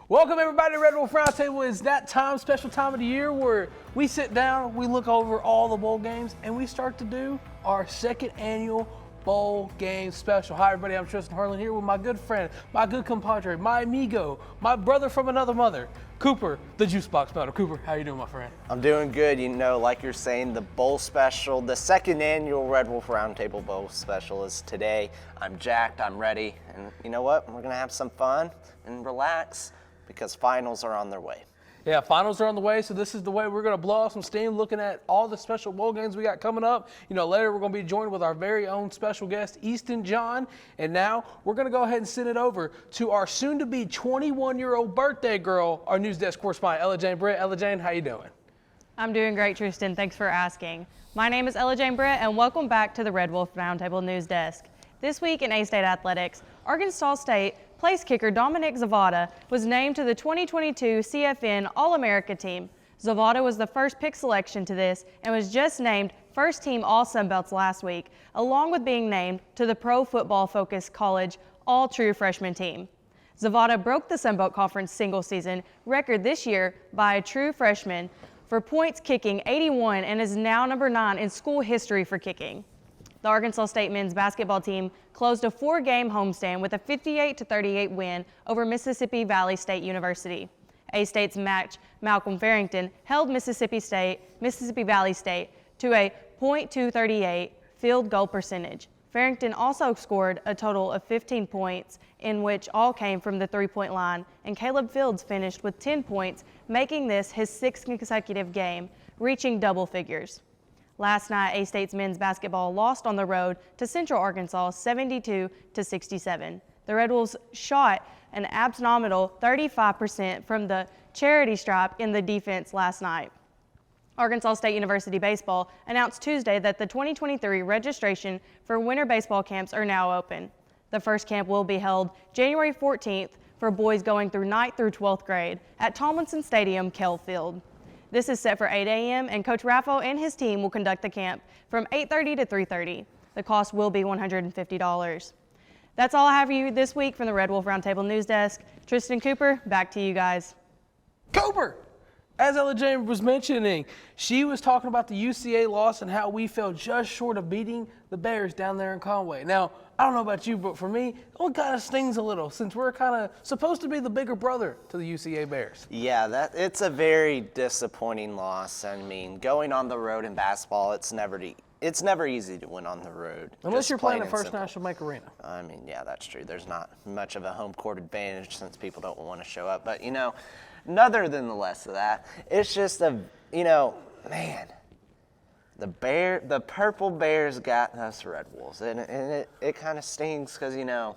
Welcome everybody to Red Wolf Roundtable. It's that time, special time of the year where we sit down, we look over all the bowl games, and we start to do our second annual bowl game special. Hi everybody, I'm Tristan Harlan here with my good friend, my good compadre, my amigo, my brother from another mother, Cooper, the Juice Box Melter. Cooper, how you doing, my friend? I'm doing good. You know, like you're saying, the bowl special, the second annual Red Wolf Roundtable Bowl special is today. I'm jacked, I'm ready, and you know what? We're gonna have some fun and relax because finals are on their way. Yeah, finals are on the way, so this is the way we're going to blow off some steam looking at all the special bowl games we got coming up. You know, later we're going to be joined with our very own special guest, Easton John. And now we're going to go ahead and send it over to our soon-to-be 21-year-old birthday girl, our news desk correspondent, Ella Jane Britt. Ella Jane, how you doing? I'm doing great, Tristan. Thanks for asking. My name is Ella Jane Britt, and welcome back to the Red Wolf Roundtable News Desk. This week in A-State Athletics, Arkansas State place kicker Dominic Zavada was named to the 2022 CFN All-America team. Zavada was the first pick selection to this and was just named first team All-Sunbelts last week, along with being named to the Pro Football Focus College All-True Freshman team. Zavada broke the Sunbelt Conference single season record this year by a true freshman for points kicking 81 and is now number 9 in school history for kicking. The Arkansas State men's basketball team closed a 4-game homestand with a 58-38 win over Mississippi Valley State University. A-State's match Malcolm Farrington held Mississippi Valley State to a .238 field goal percentage. Farrington also scored a total of 15 points, in which all came from the three-point line, and Caleb Fields finished with 10 points, making this his 6th consecutive game, reaching double figures. Last night, A-State's men's basketball lost on the road to Central Arkansas 72-67. The Red Wolves shot an abnormal 35% from the charity stripe in the defense last night. Arkansas State University baseball announced Tuesday that the 2023 registration for winter baseball camps are now open. The first camp will be held January 14th for boys going through 9th through 12th grade at Tomlinson Stadium, Kell Field. This is set for 8 a.m. and Coach Raffo and his team will conduct the camp from 8:30 to 3:30. The cost will be $150. That's all I have for you this week from the Red Wolf Roundtable News Desk. Tristan, Cooper, back to you guys. Cooper! As Ella Jane was mentioning, she was talking about the UCA loss and how we fell just short of beating the Bears down there in Conway. Now, I don't know about you, but for me, it kind of stings a little since we're kind of supposed to be the bigger brother to the UCA Bears. Yeah, it's a very disappointing loss. I mean, going on the road in basketball, it's never easy to win on the road. Unless you're playing at First National Bank Arena. I mean, yeah, that's true. There's not much of a home court advantage since people don't want to show up. But, you know, other than the less of that, it's just man, the Purple Bears got us Red Wolves, and it kind of stings because, you know,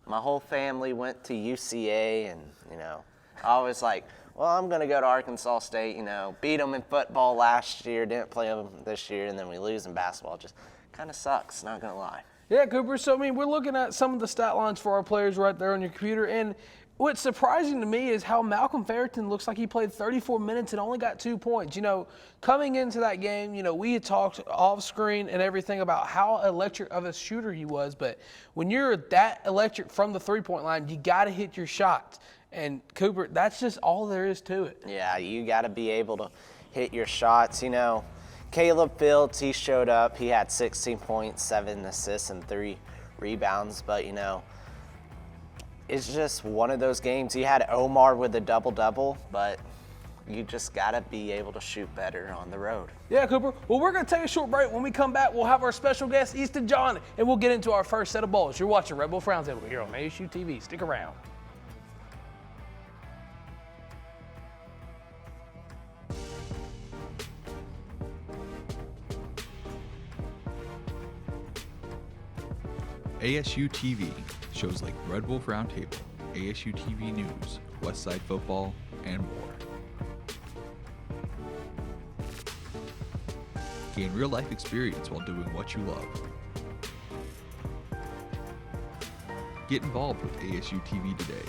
my whole family went to UCA, and, you know, I was like, well, I'm going to go to Arkansas State, you know, beat them in football last year, didn't play them this year, and then we lose in basketball. It just kind of sucks, not going to lie. Yeah, Cooper, so, I mean, we're looking at some of the stat lines for our players right there on your computer, and what's surprising to me is how Malcolm Farrington looks like he played 34 minutes and only got 2 points. You know, coming into that game, you know, we had talked off screen and everything about how electric of a shooter he was, but when you're that electric from the three-point line, you got to hit your shots. And Cooper, that's just all there is to it. Yeah, you got to be able to hit your shots. You know, Caleb Fields, he showed up. He had 16 points, 7 assists, and 3 rebounds. But, you know, it's just one of those games. You had Omar with a double-double, but you just got to be able to shoot better on the road. Yeah, Cooper. Well, we're going to take a short break. When we come back, we'll have our special guest, Easton John, and we'll get into our first set of bowls. You're watching Red Wolf Roundtable here on ASU-TV. Stick around. ASU-TV, shows like Red Wolf Roundtable, ASU-TV News, Westside Football, and more. Gain real-life experience while doing what you love. Get involved with ASU-TV today.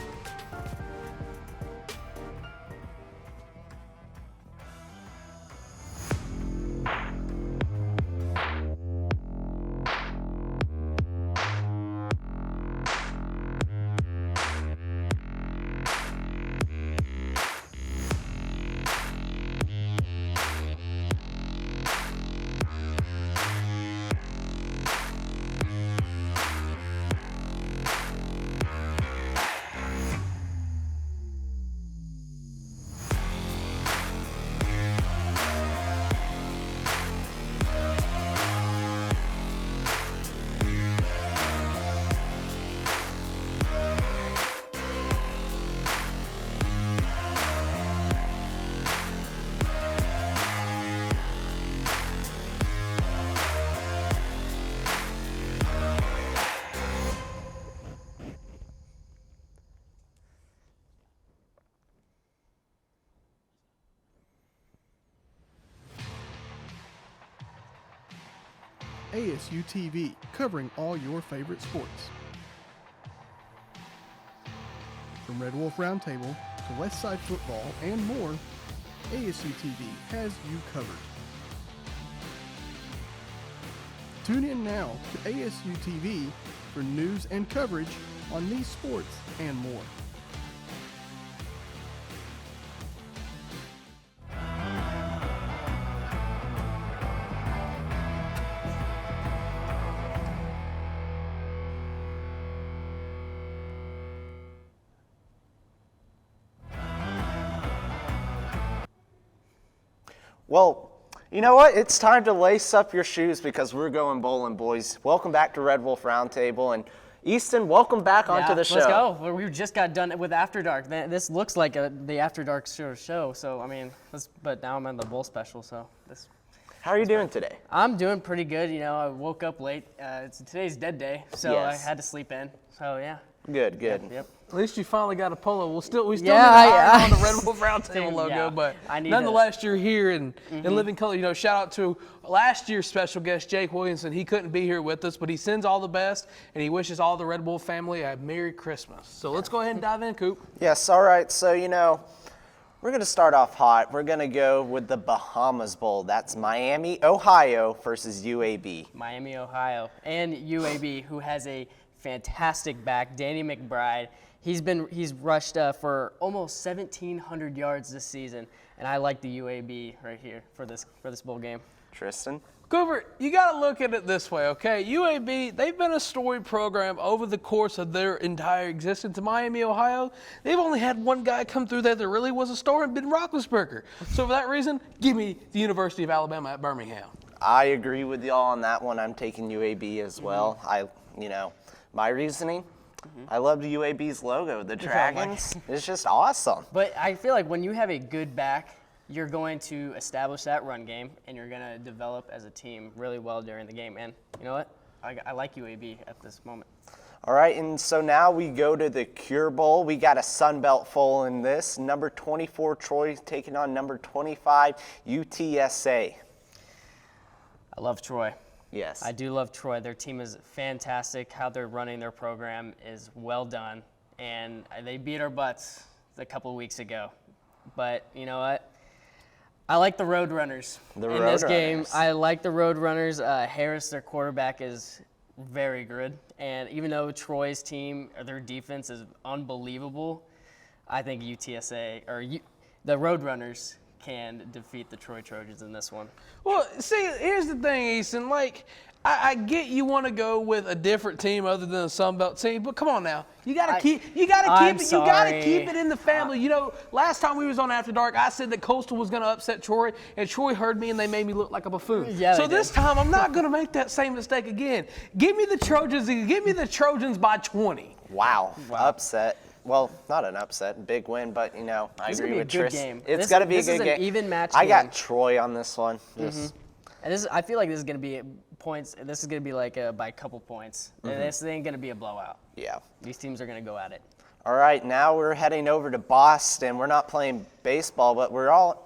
ASU-TV, covering all your favorite sports. From Red Wolf Roundtable to Westside football and more, ASU-TV has you covered. Tune in now to ASU-TV for news and coverage on these sports and more. Well, you know what? It's time to lace up your shoes because we're going bowling, boys. Welcome back to Red Wolf Roundtable. And Easton, welcome back onto the show. Let's go. Well, we just got done with After Dark. This looks like the After Dark show. So, I mean, but now I'm on the bowl special. So this. How are you doing today? I'm doing pretty good. You know, I woke up late. Today's dead day, so Yes. I had to sleep in. So, yeah. Good. Yep. At least you finally got a polo. We still Yeah, need to hide on the Red Wolf Roundtable Same, logo, yeah. but I need nonetheless, you're here in living color. You know, shout out to last year's special guest, Jake Williamson. He couldn't be here with us, but he sends all the best, and he wishes all the Red Wolf family a Merry Christmas. So let's go ahead and dive in, Coop. Yes, all right. So, you know, we're going to start off hot. We're going to go with the Bahamas Bowl. That's Miami, Ohio versus UAB. Miami, Ohio, and UAB, who has a fantastic back, Danny McBride. He's rushed for almost 1,700 yards this season, and I like the UAB right here for this bowl game. Tristan? Cooper, you got to look at it this way, okay? UAB, they've been a storied program over the course of their entire existence in Miami, Ohio. They've only had one guy come through there that really was a star, and Ben Roethlisberger. So for that reason, give me the University of Alabama at Birmingham. I agree with y'all on that one. I'm taking UAB as well. My reasoning, I love the UAB's logo. The dragons, it's just awesome. But I feel like when you have a good back, you're going to establish that run game, and you're going to develop as a team really well during the game. And you know what? I like UAB at this moment. All right, and so now we go to the Cure Bowl. We got a Sun Belt full in this. Number 24, Troy, taking on number 25, UTSA. I love Troy. Yes. I do love Troy. Their team is fantastic. How they're running their program is well done. And they beat our butts a couple of weeks ago. But you know what? I like the Roadrunners in this game. I like the Roadrunners. Harris, their quarterback, is very good. And even though Troy's team, their defense is unbelievable, I think UTSA, the Roadrunners, can defeat the Troy Trojans in this one. Well, see, here's the thing, Easton. Like, I get you want to go with a different team other than a Sun Belt team, but come on now, you gotta keep it in the family. You know, last time we was on After Dark, I said that Coastal was going to upset Troy, and Troy heard me and they made me look like a buffoon. Yeah, so this time I'm not going to make that same mistake again. Give me the Trojans. Give me the Trojans by 20. Wow. Upset. Well, not an upset, big win, but you know, I agree with Tristan. It's got to be a good game. This is an even match I game. got Troy on this one. And I feel like this is going to be points. This is going to be like by a couple points. And this ain't going to be a blowout. Yeah. These teams are going to go at it. All right, now we're heading over to Boston. We're not playing baseball, but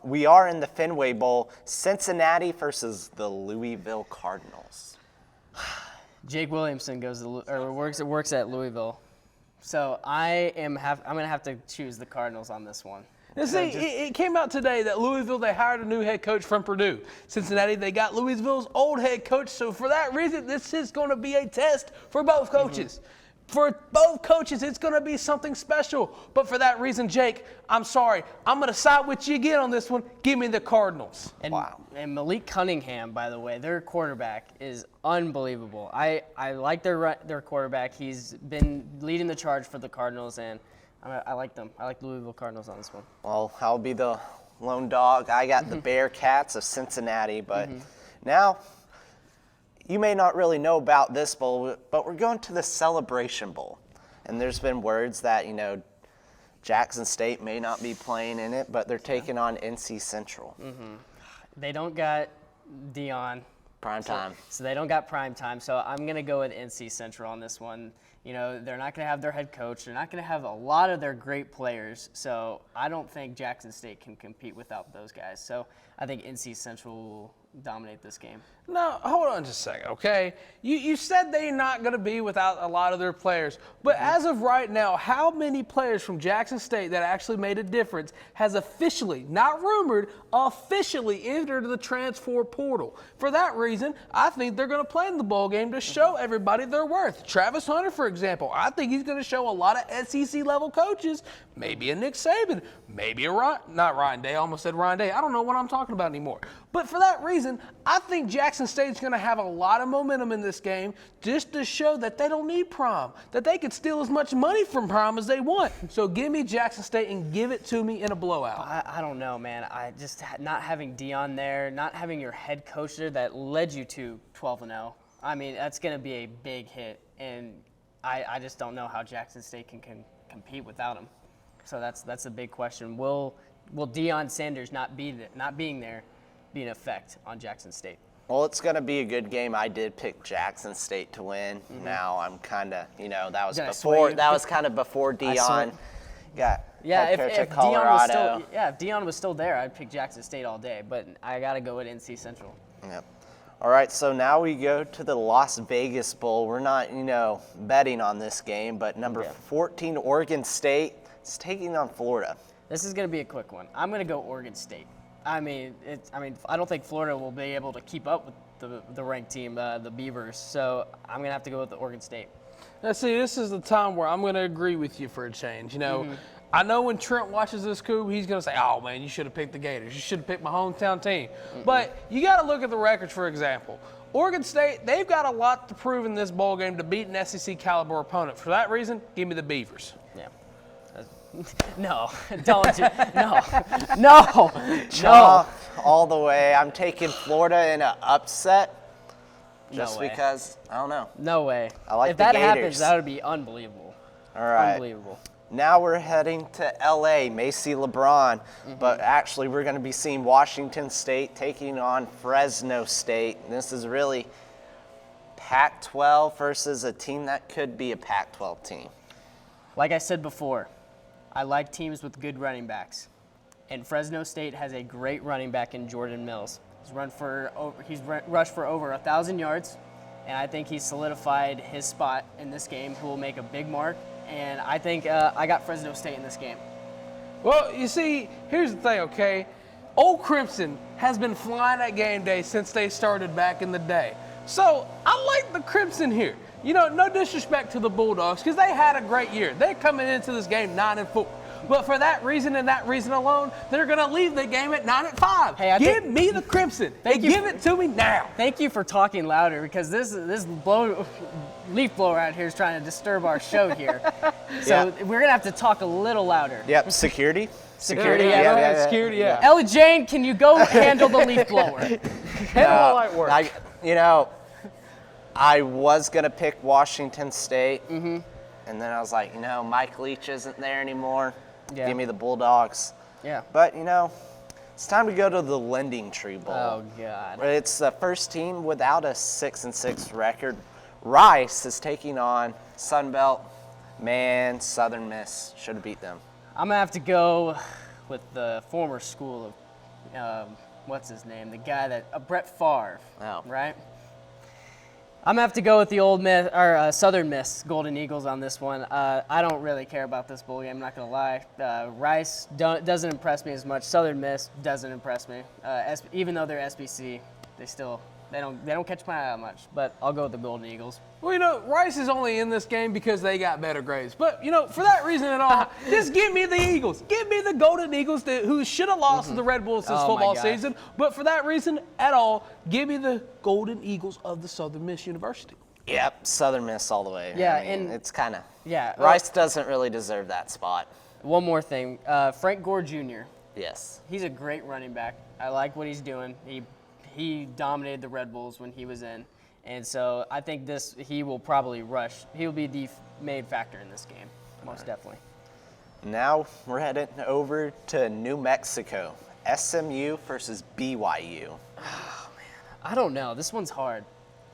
we are in the Fenway Bowl. Cincinnati versus the Louisville Cardinals. Jake Williamson works at Louisville. So I'm going to have to choose the Cardinals on this one. And see, it came out today that Louisville, they hired a new head coach from Purdue. Cincinnati, they got Louisville's old head coach. So for that reason, this is going to be a test for both coaches. For both coaches, it's going to be something special. But for that reason, Jake, I'm sorry. I'm going to side with you again on this one. Give me the Cardinals. And Malik Cunningham, by the way, their quarterback is unbelievable. I like their quarterback. He's been leading the charge for the Cardinals, and I like them. I like the Louisville Cardinals on this one. Well, I'll be the lone dog. I got the Bearcats of Cincinnati, but now you may not really know about this bowl, but we're going to the Celebration Bowl. And there's been words that, you know, Jackson State may not be playing in it, but they're taking on NC Central. They don't got Dion. Prime time. So they don't got prime time. So I'm going to go with NC Central on this one. You know, they're not going to have their head coach. They're not going to have a lot of their great players. So I don't think Jackson State can compete without those guys. So I think NC Central will dominate this game. No, hold on just a second, okay? You said they're not going to be without a lot of their players. But as of right now, how many players from Jackson State that actually made a difference has officially, not rumored, officially entered the transfer portal? For that reason, I think they're going to play in the bowl game to show everybody their worth. Travis Hunter, for example, I think he's going to show a lot of SEC-level coaches, maybe a Nick Saban, maybe a not Ryan Day, I almost said Ryan Day. I don't know what I'm talking about anymore. But for that reason, I think Jackson State's going to have a lot of momentum in this game just to show that they don't need prom, that they could steal as much money from prom as they want. So give me Jackson State and give it to me in a blowout. I don't know, man. I just not having Dion there, not having your head coach there that led you to 12-0. I mean, that's going to be a big hit, and I just don't know how Jackson State can compete without him. So that's a big question. Will Deion Sanders not being there be an effect on Jackson State? Well, it's going to be a good game. I did pick Jackson State to win. Now I'm kind of, that was kind of before Dion got head coach at Colorado. If Dion was still there, I'd pick Jackson State all day. But I got to go with NC Central. Yep. All right, so now we go to the Las Vegas Bowl. We're not, betting on this game, but number 14 Oregon State is taking on Florida. This is going to be a quick one. I'm going to go Oregon State. I don't think Florida will be able to keep up with the ranked team, the Beavers. So I'm going to have to go with the Oregon State. Now, see, this is the time where I'm going to agree with you for a change. I know when Trent watches this coup, he's going to say, oh, man, you should have picked the Gators. You should have picked my hometown team. But you got to look at the records, for example. Oregon State, they've got a lot to prove in this bowl game to beat an SEC-caliber opponent. For that reason, give me the Beavers. Yeah. No, don't. No. All the way. I'm taking Florida in an upset just because, I don't know. No way. I like if the that Gators. happens, that would be unbelievable. All right. Unbelievable. Now we're heading to L.A., Macy LeBron, but actually we're going to be seeing Washington State taking on Fresno State. And this is really Pac-12 versus a team that could be a Pac-12 team. Like I said before, I like teams with good running backs. And Fresno State has a great running back in Jordan Mills. He's rushed for over 1,000 yards, and I think he's solidified his spot in this game. Who will make a big mark, and I think I got Fresno State in this game. Well, you see, here's the thing, okay? Old Crimson has been flying at game day since they started back in the day. So I like the Crimson here. No disrespect to the Bulldogs, because they had a great year. They're coming into this game 9-4. But for that reason and that reason alone, they're going to leave the game at 9-5. Hey, give me the Crimson. Give it to me now. Thank you for talking louder, because this leaf blower out here is trying to disturb our show here. So we're going to have to talk a little louder. Yep, security. Security, Security, yeah. Ella Jane, can you go handle the leaf blower? Handle light work. I was going to pick Washington State, and then I was like, Mike Leach isn't there anymore. Yeah. Give me the Bulldogs. Yeah. But, it's time to go to the Lending Tree Bowl. Oh, God. It's the first team without a 6-6 record. Rice is taking on Sunbelt. Man, Southern Miss should have beat them. I'm going to have to go with the former school of, what's his name? The guy that, Brett Favre, right? I'm going to have to go with the old Miss, or Southern Miss Golden Eagles on this one. I don't really care about this bowl game, I'm not going to lie. Rice doesn't impress me as much. Southern Miss doesn't impress me. Even though they're SBC, they don't catch my eye much. But I'll go with the Golden Eagles. Well, Rice is only in this game because they got better grades. But, for that reason at all, just give me the Eagles. Give me the Golden Eagles who should have lost to the Red Bulls this football season. But for that reason at all, give me the Golden Eagles of the Southern Miss University. Yep, Southern Miss all the way. Yeah, and it's kind of – Rice doesn't really deserve that spot. One more thing. Frank Gore Jr. Yes. He's a great running back. I like what he's doing. He dominated the Red Bulls when he was in. And so I think he will probably rush. He will be the main factor in this game, most definitely. Now we're headed over to New Mexico. SMU versus BYU. Oh, man. I don't know. This one's hard.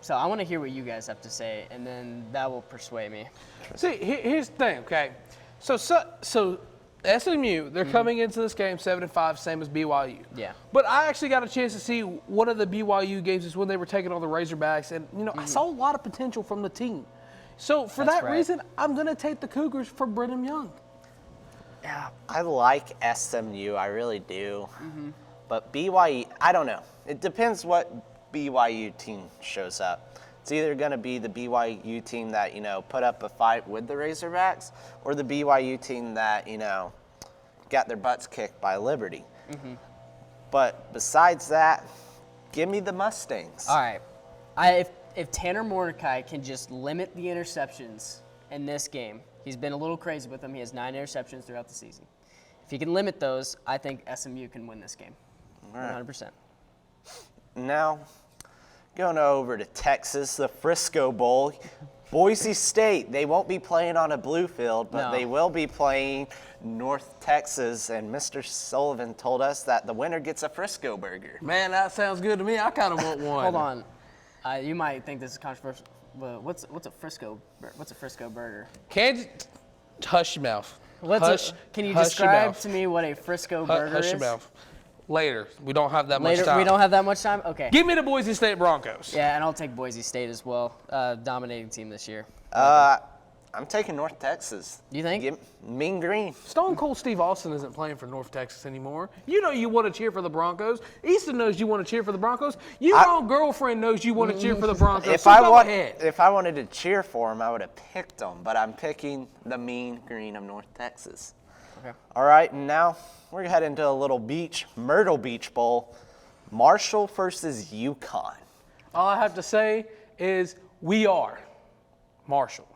So I want to hear what you guys have to say, and then that will persuade me. See, here's the thing, okay? So SMU, they're coming into this game 7-5, same as BYU. Yeah. But I actually got a chance to see one of the BYU games is when they were taking on the Razorbacks, and I saw a lot of potential from the team. So for That's that right. reason, I'm going to take the Cougars for Brigham Young. Yeah, I like SMU, I really do. But BYU, I don't know. It depends what BYU team shows up. It's either going to be the BYU team that, put up a fight with the Razorbacks, or the BYU team that, got their butts kicked by Liberty. But besides that, give me the Mustangs. All right. If Tanner Mordecai can just limit the interceptions in this game, he's been a little crazy with them. He has 9 interceptions throughout the season. If he can limit those, I think SMU can win this game. 100%. Now, going over to Texas, the Frisco Bowl. Boise State, they won't be playing on a blue field, but No. they will be playing North Texas, and Mr. Sullivan told us that the winner gets a Frisco burger. Man, that sounds good to me. I kind of want one. Hold on. You might think this is controversial, but what's a Frisco burger? Hush your mouth. Can you hush your describe mouth. to me what a Frisco burger Hush is? your mouth. Later. We don't have that Later, much time. we don't have that much time? Okay. Give me the Boise State Broncos. Yeah, and I'll take Boise State as well. Dominating team this year. I'm taking North Texas. You think? Mean Green. Stone Cold Steve Austin isn't playing for North Texas anymore. You know you want to cheer for the Broncos. Easton knows you want to cheer for the Broncos. Your own girlfriend knows you want to cheer for the Broncos. If So I go ahead. if I wanted to cheer for them, I would have picked them, but I'm picking the Mean Green of North Texas. Okay. All right, and now we're heading to a little Myrtle Beach Bowl. Marshall versus UConn. All I have to say is we are Marshall.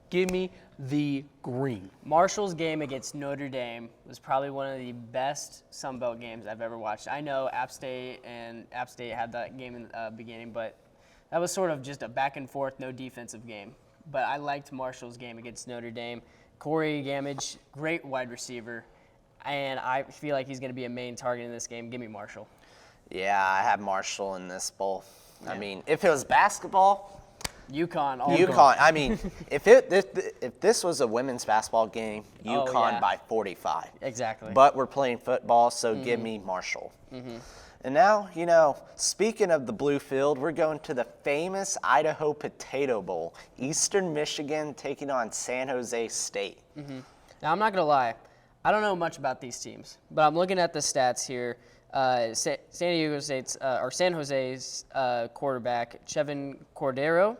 Give me the green. Marshall's game against Notre Dame was probably one of the best Sun Belt games I've ever watched. I know App State had that game in the beginning, but that was sort of just a back and forth, no defensive game. But I liked Marshall's game against Notre Dame. Corey Gamage, great wide receiver, and I feel like he's going to be a main target in this game. Give me Marshall. Yeah, I have Marshall in this bowl. I mean, if it was basketball, UConn. UConn. I mean, if this was a women's basketball game, UConn yeah. by 45. Exactly. But we're playing football, so give me Marshall. And now, speaking of the blue field, we're going to the famous Idaho Potato Bowl. Eastern Michigan taking on San Jose State. Now, I'm not going to lie. I don't know much about these teams, but I'm looking at the stats here. San Jose's quarterback, Chevin Cordero,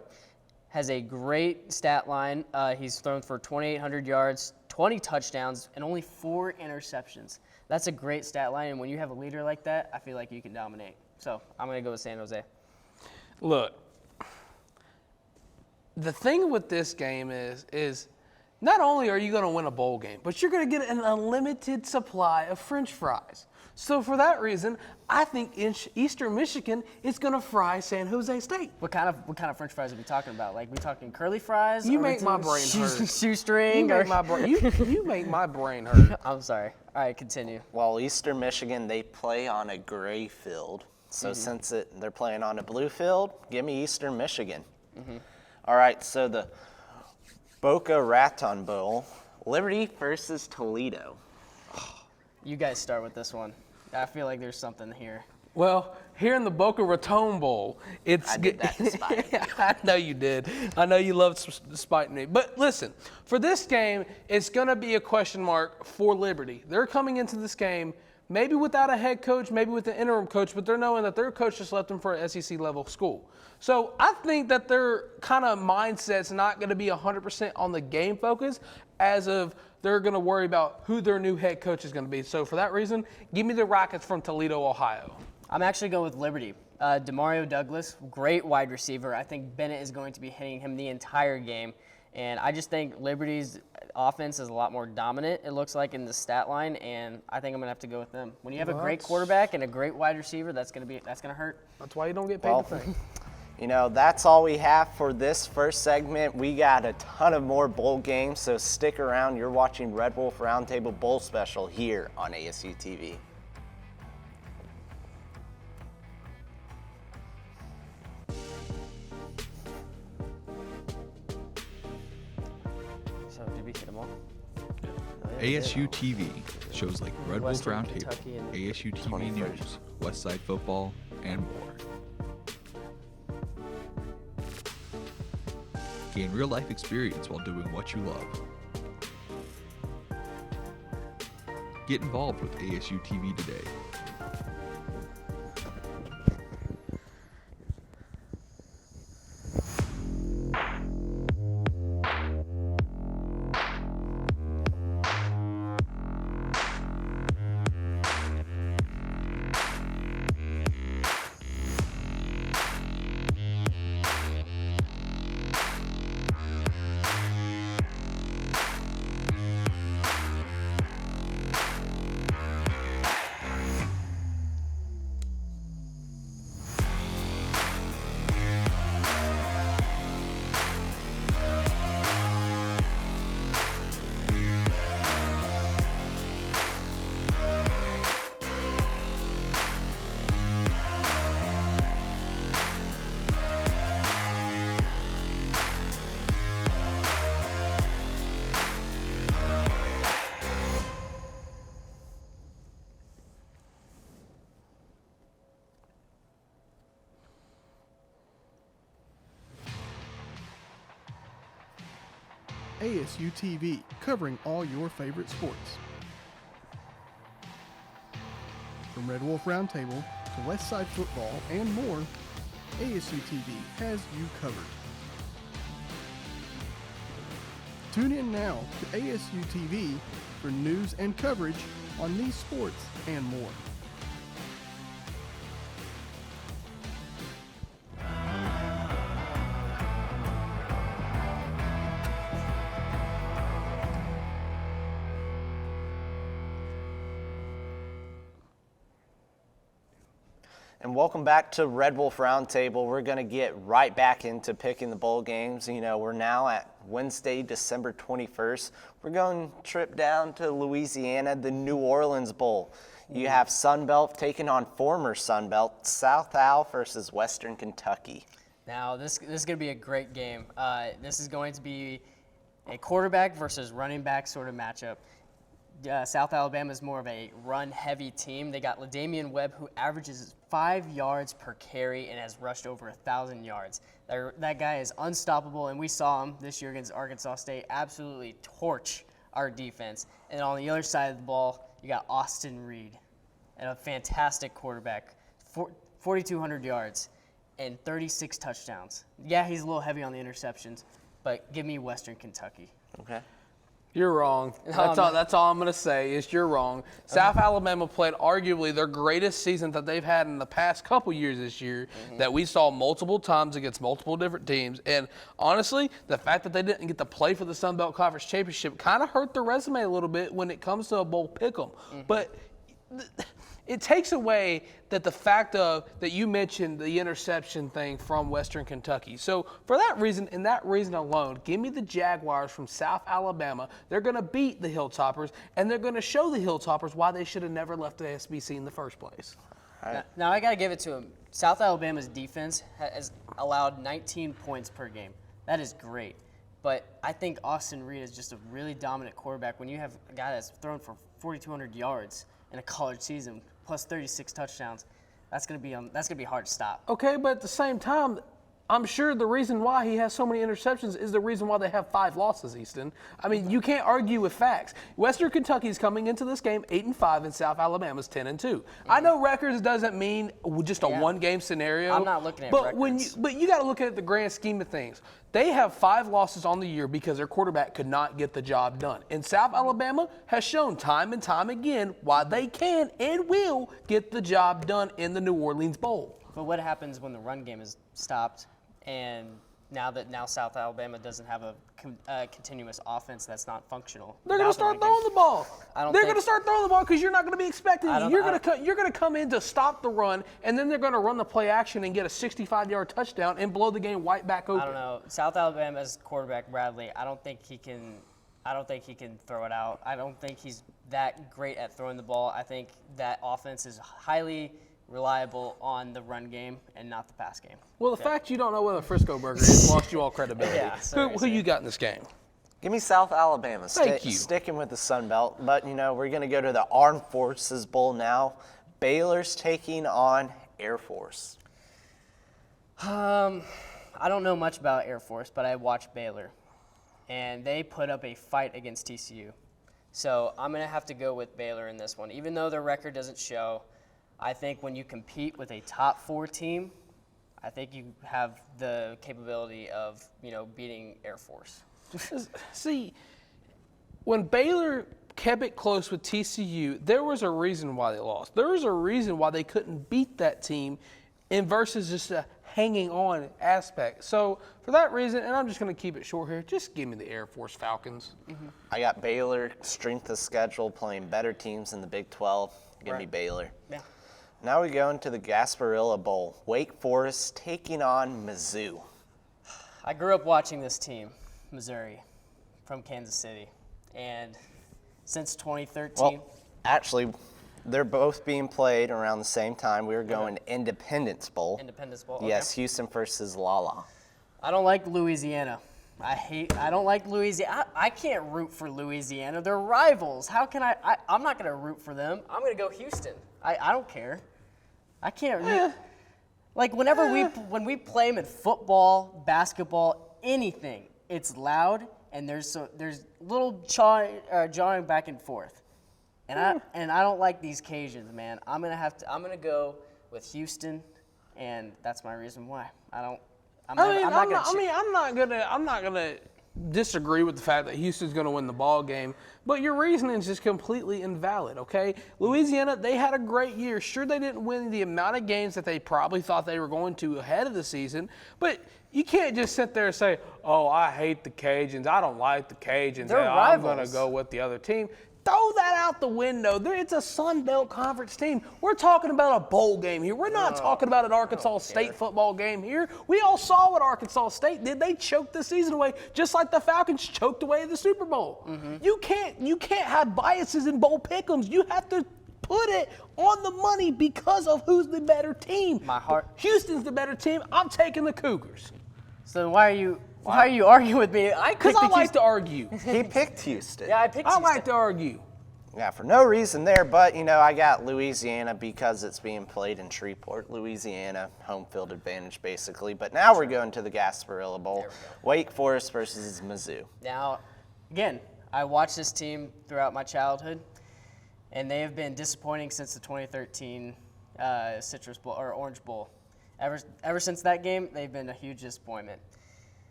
has a great stat line. He's thrown for 2,800 yards, 20 touchdowns, and only 4 interceptions. That's a great stat line, and when you have a leader like that, I feel like you can dominate. So I'm going to go with San Jose. Look, the thing with this game is not only are you going to win a bowl game, but you're going to get an unlimited supply of French fries. So for that reason, I think Eastern Michigan is going to fry San Jose State. What kind of French fries are we talking about? Like, we talking curly fries? You Are we make my doing brain hurt. Shoestring? You make my brain hurt. I'm sorry. All right, continue. Well, Eastern Michigan, they play on a gray field. So since they're playing on a blue field, give me Eastern Michigan. All right, so the Boca Raton Bowl, Liberty versus Toledo. You guys start with this one. I feel like there's something here. Well, here in the Boca Raton Bowl, it's I did that to spite you. I know you did. I know you love spiting me. But listen, for this game, it's going to be a question mark for Liberty. They're coming into this game maybe without a head coach, maybe with an interim coach, but they're knowing that their coach just left them for an SEC level school. So I think that their kind of mindset's not going to be 100% on the game focus as of they're going to worry about who their new head coach is going to be. So for that reason, give me the Rockets from Toledo, Ohio. I'm actually going with Liberty. Demario Douglas, great wide receiver. I think Bennett is going to be hitting him the entire game. And I just think Liberty's offense is a lot more dominant, it looks like, in the stat line, and I think I'm going to have to go with them. When you have a great quarterback and a great wide receiver, that's going to hurt. That's why you don't get paid to think. That's all we have for this first segment. We got a ton of more bowl games, so stick around. You're watching Red Wolf Roundtable Bowl Special here on ASU-TV. ASU-TV, shows like Red Wolf Western Roundtable, Kentucky and ASU-TV 21st. News, Westside Football, and more. Gain real-life experience while doing what you love. Get involved with ASU-TV today. ASU-TV, covering all your favorite sports. From Red Wolf Roundtable to Westside Football and more, ASU-TV has you covered. Tune in now to ASU-TV for news and coverage on these sports and more. And welcome back to Red Wolf Roundtable. We're going to get right back into picking the bowl games. You know, we're now at Wednesday, December 21st. We're going trip down to Louisiana, the New Orleans Bowl. You have Sunbelt taking on former Sunbelt, South Al versus Western Kentucky. Now, this is going to be a great game. This is going to be a quarterback versus running back sort of matchup. South Alabama is more of a run-heavy team. They got LaDamian Webb, who averages 5 yards per carry and has rushed over 1,000 yards. That guy is unstoppable, and we saw him this year against Arkansas State absolutely torch our defense. And on the other side of the ball, you got Austin Reed, and a fantastic quarterback, 4,200 yards and 36 touchdowns. Yeah, he's a little heavy on the interceptions, but give me Western Kentucky. Okay. You're wrong. That's all I'm going to say is you're wrong. South Alabama played arguably their greatest season that they've had in the past couple years this year that we saw multiple times against multiple different teams. And honestly, the fact that they didn't get to play for the Sun Belt Conference Championship kind of hurt their resume a little bit when it comes to a bowl pick'em. But it takes away that the fact of that you mentioned the interception thing from Western Kentucky. So for that reason and that reason alone, give me the Jaguars from South Alabama. They're going to beat the Hilltoppers, and they're going to show the Hilltoppers why they should have never left the SBC in the first place. Now I got to give it to him. South Alabama's defense has allowed 19 points per game. That is great. But I think Austin Reed is just a really dominant quarterback. When you have a guy that's thrown for 4,200 yards in a college season, plus 36 touchdowns, that's gonna be hard to stop. Okay, but at the same time, I'm sure the reason why he has so many interceptions is the reason why they have 5 losses, Easton. I mean, you can't argue with facts. Western Kentucky is coming into this game 8-5, and South Alabama's 10-2. I know records doesn't mean just a one-game scenario. I'm not looking at but records. But you got to look at the grand scheme of things. They have 5 losses on the year because their quarterback could not get the job done. And South Alabama has shown time and time again why they can and will get the job done in the New Orleans Bowl. But what happens when the run game is stopped, and now South Alabama doesn't have a continuous offense that's not functional? They're going to start throwing the ball. They're going to start throwing the ball because you're not going to be expecting it. You're going to come in to stop the run, and then they're going to run the play action and get a 65-yard touchdown and blow the game right back open. I don't know. South Alabama's quarterback Bradley, I don't think he can throw it out. I don't think he's that great at throwing the ball. I think that offense is highly reliable on the run game and not the pass game. Well, the fact you don't know where the Frisco Burger is lost you all credibility. Yeah, sorry, who you got in this game? Give me South Alabama. Thank you. Sticking with the Sun Belt. But, we're going to go to the Armed Forces Bowl now. Baylor's taking on Air Force. I don't know much about Air Force, but I watched Baylor, and they put up a fight against TCU. So I'm going to have to go with Baylor in this one. Even though their record doesn't show, I think when you compete with a top 4 team, I think you have the capability of, beating Air Force. See, when Baylor kept it close with TCU, there was a reason why they lost. There was a reason why they couldn't beat that team and versus just a hanging on aspect. So for that reason, and I'm just going to keep it short here, just give me the Air Force Falcons. I got Baylor, strength of schedule, playing better teams in the Big 12. Give me Baylor. Yeah. Now we go into the Gasparilla Bowl. Wake Forest taking on Mizzou. I grew up watching this team, Missouri, from Kansas City. And since 2013, Well, actually, they're both being played around the same time. We were going Independence Bowl. Independence Bowl. Yes, Houston versus Lala. I don't like Louisiana. I don't like Louisiana. I can't root for Louisiana. They're rivals. How can I'm not going to root for them. I'm going to go Houston. I don't care. I can't root. Like when we play them in football, basketball, anything, it's loud and there's little jawing back and forth. And I don't like these Cajuns, man. I'm gonna go with Houston, and that's my reason why. I'm not gonna disagree with the fact that Houston's gonna win the ball game, but your reasoning is just completely invalid. Okay, Louisiana, they had a great year. Sure, they didn't win the amount of games that they probably thought they were going to ahead of the season, but you can't just sit there and say, "Oh, I hate the Cajuns. I don't like the Cajuns. They're I'm gonna rivals. go with the other team." Throw that out the window. It's a Sun Belt Conference team. We're talking about a bowl game here. We're not talking about an Arkansas State football game here. We all saw what Arkansas State did. They choked the season away, just like the Falcons choked away the Super Bowl. You can't have biases in bowl pick'ems. You have to put it on the money because of who's the better team. Houston's the better team. I'm taking the Cougars. So why are you arguing with me? Because I like to argue. He picked Houston. Yeah, I picked I Houston. like to argue. Yeah, for no reason there, but, I got Louisiana because it's being played in Shreveport, Louisiana, home field advantage basically. But now we're going to the Gasparilla Bowl. Wake Forest versus Mizzou. Now, again, I watched this team throughout my childhood, and they have been disappointing since the 2013 Citrus Bowl or Orange Bowl. Ever since that game, they've been a huge disappointment.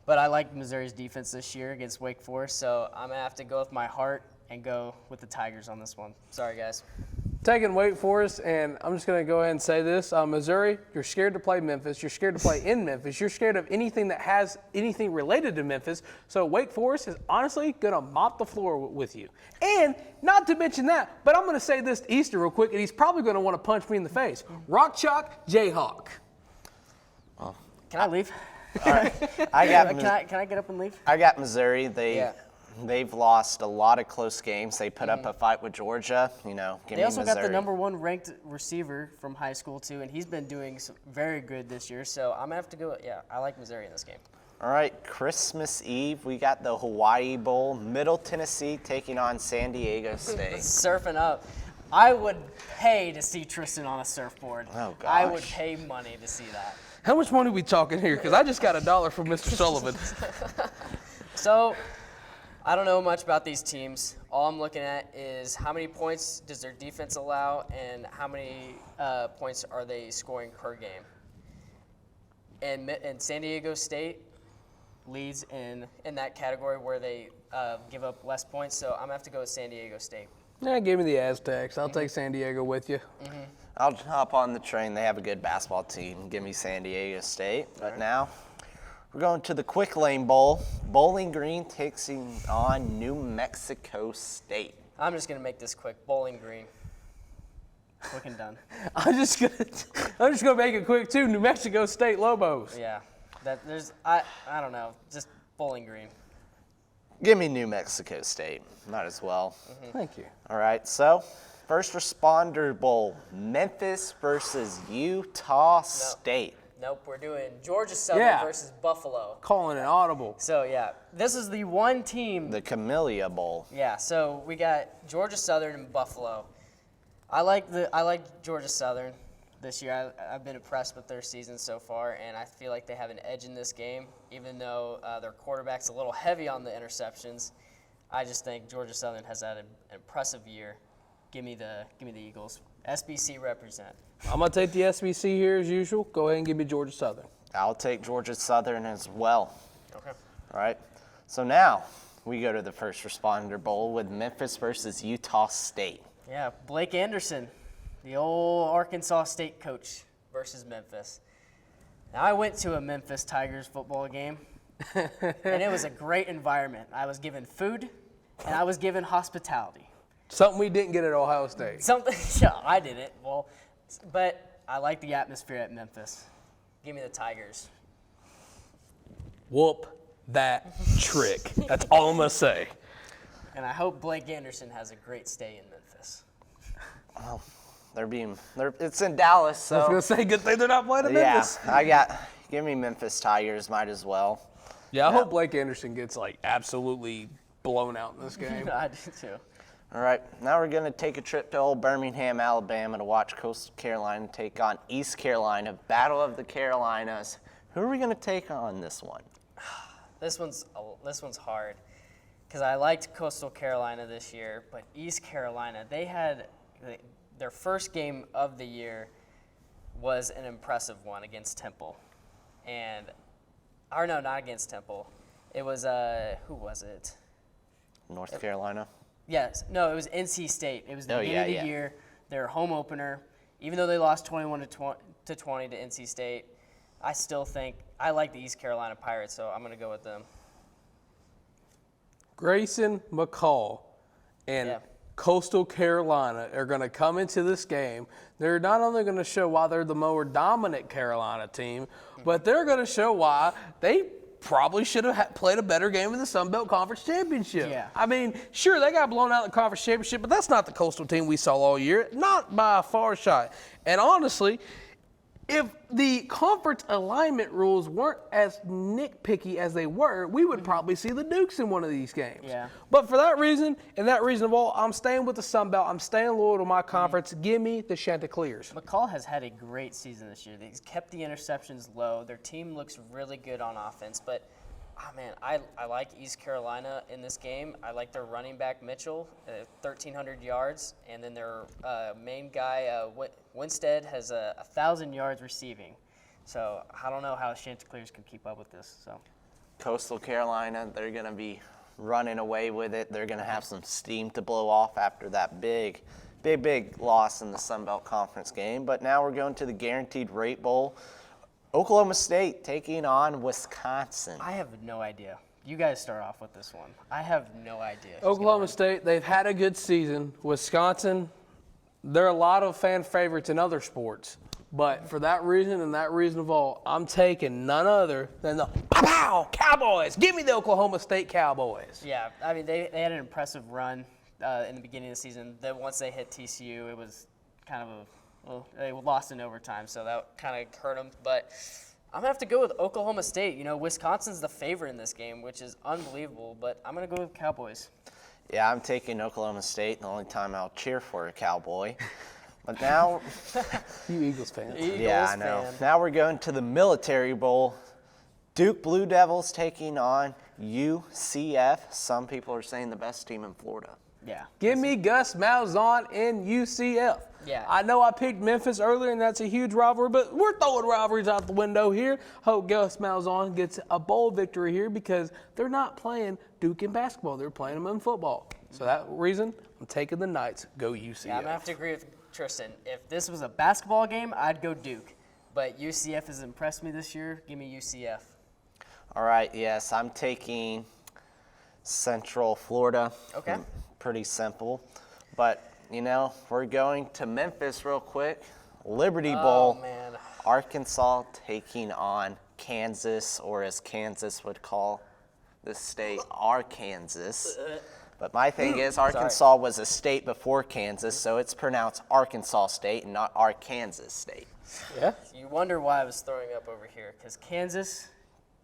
But I like Missouri's defense this year against Wake Forest, so I'm going to have to go with my heart and go with the Tigers on this one. Sorry, guys. Taking Wake Forest, and I'm just going to go ahead and say this. Missouri, you're scared to play Memphis. You're scared to play in Memphis. You're scared of anything that has anything related to Memphis. So Wake Forest is honestly going to mop the floor with you. And not to mention that, but I'm going to say this to Easter real quick, and he's probably going to want to punch me in the face. Rock Chalk Jayhawk. Can I leave? All right. Can I get up and leave? I got Missouri. They've lost a lot of close games. They put up a fight with Georgia. Give me They also got the Missouri. #1 ranked receiver from high school, too, and he's been doing very good this year. So I'm going to have to go, I like Missouri in this game. All right, Christmas Eve, we got the Hawaii Bowl. Middle Tennessee taking on San Diego State. Surfing up. I would pay to see Tristan on a surfboard. Oh, I would gosh. pay money to see that. How much money are we talking here? Because I just got $1 from Mr. Sullivan. So, I don't know much about these teams. All I'm looking at is how many points does their defense allow and how many points are they scoring per game. And San Diego State leads in that category where they give up less points, so I'm going to have to go with San Diego State. Yeah, give me the Aztecs. I'll take San Diego with you. I'll hop on the train. They have a good basketball team. Give me San Diego State. But now we're going to the Quick Lane Bowl. Bowling Green takes on New Mexico State. I'm just going to make this quick. Bowling Green. Quick and done. I'm just gonna make it quick too. New Mexico State Lobos. Yeah. I don't know. Just Bowling Green. Give me New Mexico State. Might as well. Thank you. All right, so First Responder Bowl. Memphis versus Utah State. Nope, we're doing Georgia Southern Yeah. versus Buffalo. Calling an audible. So, yeah, this is the one team. The Camellia Bowl. Yeah, so we got Georgia Southern and Buffalo. I like Georgia Southern this year. I've been impressed with their season so far, and I feel like they have an edge in this game, even though their quarterback's a little heavy on the interceptions. I just think Georgia Southern has had an impressive year. Give me the Eagles. SBC represent. I'm going to take the SBC here as usual. Go ahead and give me Georgia Southern. I'll take Georgia Southern as well. Okay. All right. So now we go to the First Responder Bowl with Memphis versus Utah State. Yeah, Blake Anderson, the old Arkansas State coach versus Memphis. Now, I went to a Memphis Tigers football game, and it was a great environment. I was given food, and I was given hospitality. Something we didn't get at Ohio State. Something, yeah, I didn't. Well, but I like the atmosphere at Memphis. Give me the Tigers. Whoop that trick. That's all I'm going to say. And I hope Blake Anderson has a great stay in Memphis. Well, it's in Dallas, I was so going to say, good thing they're not playing in yeah, Memphis. give me Memphis Tigers, might as well. Yeah, I hope Blake Anderson gets, absolutely blown out in this game. I do too. All right, now we're going to take a trip to old Birmingham, Alabama to watch Coastal Carolina take on East Carolina, Battle of the Carolinas. Who are we going to take on this one? This one's hard because I liked Coastal Carolina this year, but East Carolina, they had their first game of the year was an impressive one against Temple, not against Temple. It was who was it? North Carolina? Yes, no, it was NC State. It was the beginning of the year, their home opener. Even though they lost 21 to 20 to NC State, I still think I like the East Carolina Pirates, so I'm going to go with them. Grayson McCall and Coastal Carolina are going to come into this game. They're not only going to show why they're the more dominant Carolina team, but they're going to show why they probably should have played a better game in the Sun Belt Conference Championship. Yeah. I mean, sure, they got blown out in the Conference Championship, but that's not the Coastal team we saw all year, not by a far shot. And honestly, if the conference alignment rules weren't as nitpicky as they were, we would probably see the Dukes in one of these games. Yeah. But for that reason, and that reason of all, I'm staying with the Sun Belt. I'm staying loyal to my conference. Give me the Chanticleers. McCall has had a great season this year. They've kept the interceptions low. Their team looks really good on offense. But, I like East Carolina in this game. I like their running back, Mitchell, 1,300 yards. And then their main guy, Winstead, has 1,000 yards receiving. So I don't know how Chanticleers can keep up with this. So Coastal Carolina, they're going to be running away with it. They're going to have some steam to blow off after that big loss in the Sun Belt Conference game. But now we're going to the Guaranteed Rate Bowl. Oklahoma State taking on Wisconsin. I have no idea. You guys start off with this one. I have no idea. Oklahoma State, they've had a good season. Wisconsin, they're a lot of fan favorites in other sports. But for that reason and that reason of all, I'm taking none other than the Cowboys. Give me the Oklahoma State Cowboys. Yeah, they had an impressive run in the beginning of the season. Then once they hit TCU, it was kind of they lost in overtime, so that kind of hurt them. But I'm going to have to go with Oklahoma State. You know, Wisconsin's the favorite in this game, which is unbelievable, but I'm going to go with Cowboys. Yeah, I'm taking Oklahoma State. The only time I'll cheer for a Cowboy. But now, You Eagles fans. I know. Now we're going to the Military Bowl. Duke Blue Devils taking on UCF. Some people are saying the best team in Florida. Yeah. Give me Gus Malzahn and UCF. Yeah. I know I picked Memphis earlier, and that's a huge rivalry, but we're throwing rivalries out the window here. Hope Gus Malzahn gets a bowl victory here because they're not playing Duke in basketball. They're playing them in football. So that reason, I'm taking the Knights. Go UCF. Yeah, I'm going to have to agree with Tristan. If this was a basketball game, I'd go Duke. But UCF has impressed me this year. Give me UCF. All right, yes, I'm taking Central Florida. Okay. Pretty simple. But, we're going to Memphis real quick. Liberty Bowl. Oh, man. Arkansas taking on Kansas, or as Kansas would call this state, Arkansas. But my thing is Arkansas was a state before Kansas, so it's pronounced Arkansas State and not Arkansas State. Yeah. You wonder why I was throwing up over here, because Kansas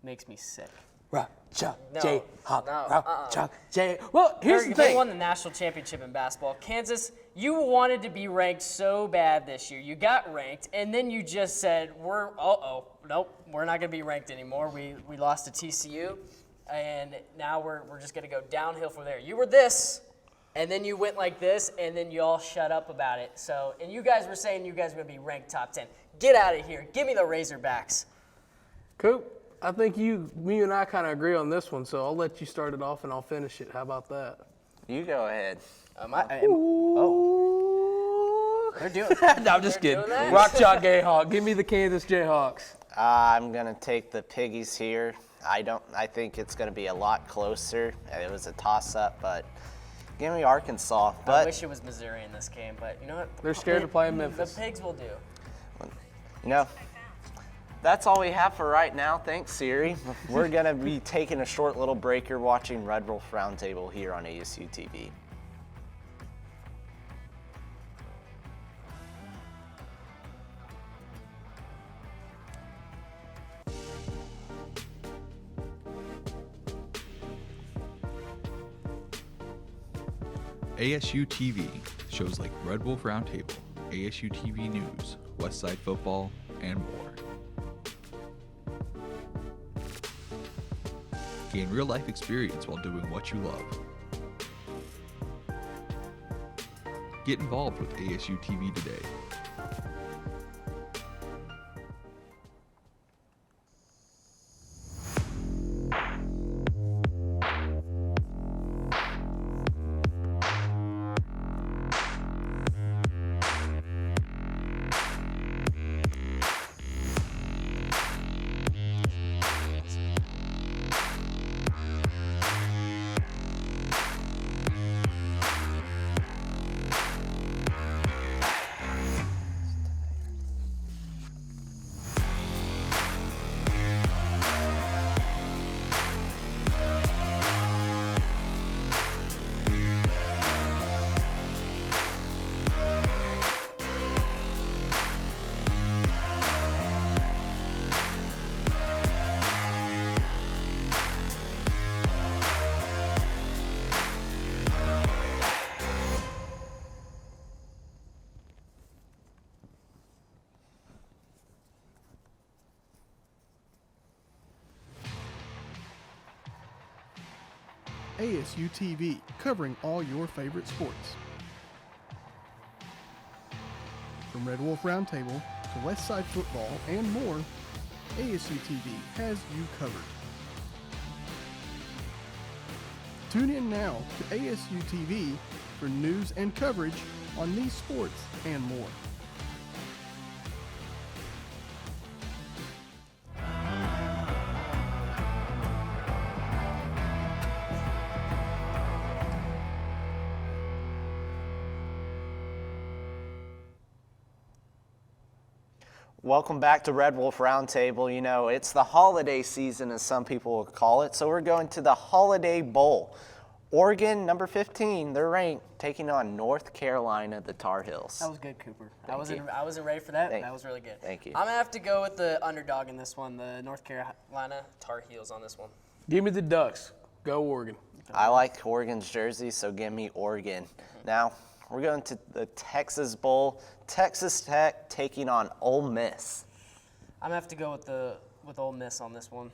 makes me sick. Rock, chalk, No, Jayhawk, no, rock, chalk, Jay. Well, here's the They thing. won the national championship in basketball. Kansas, you wanted to be ranked so bad this year. You got ranked, and then you just said, nope, we're not going to be ranked anymore. We lost to TCU, and now we're just going to go downhill from there. You were this, and then you went like this, and then you all shut up about it. So, and you guys were saying you guys were going to be ranked top 10. Get out of here. Give me the Razorbacks. Coop, I think me and I kind of agree on this one, so I'll let you start it off and I'll finish it. How about that? You go ahead. They're doing No, I'm just kidding. doing that? Rock, chalk, Jayhawk. Give me the Kansas Jayhawks. I'm going to take the Piggies here. I think it's going to be a lot closer. It was a toss-up, but give me Arkansas. I But, wish it was Missouri in this game, but you know what? They're scared to play in Memphis. The Pigs will do. you know, that's all we have for right now. Thanks, Siri. We're going to be taking a short little break. You're watching Red Wolf Roundtable here on ASU-TV. ASU-TV, shows like Red Wolf Roundtable, ASU-TV News, Westside Football, and more. Gain real-life experience while doing what you love. Get involved with ASU-TV today. ASU TV, covering all your favorite sports. From Red Wolf Roundtable to Westside Football and more, ASU TV has you covered. Tune in now to ASU TV for news and coverage on these sports and more. Welcome back to Red Wolf Roundtable. You know, it's the holiday season, as some people will call it, so we're going to the Holiday Bowl. Oregon, number 15, they're ranked, taking on North Carolina, the Tar Heels. That was good, Cooper. I you. wasn't ready for that. Thank- That was really good. thank you. I'm gonna have to go with the underdog in this one, the North Carolina Tar Heels on this one. Give me the Ducks. Go Oregon. I like Oregon's jersey, so give me Oregon. Now, we're going to the Texas Bowl. Texas Tech taking on Ole Miss. I'm gonna have to go with Ole Miss on this one.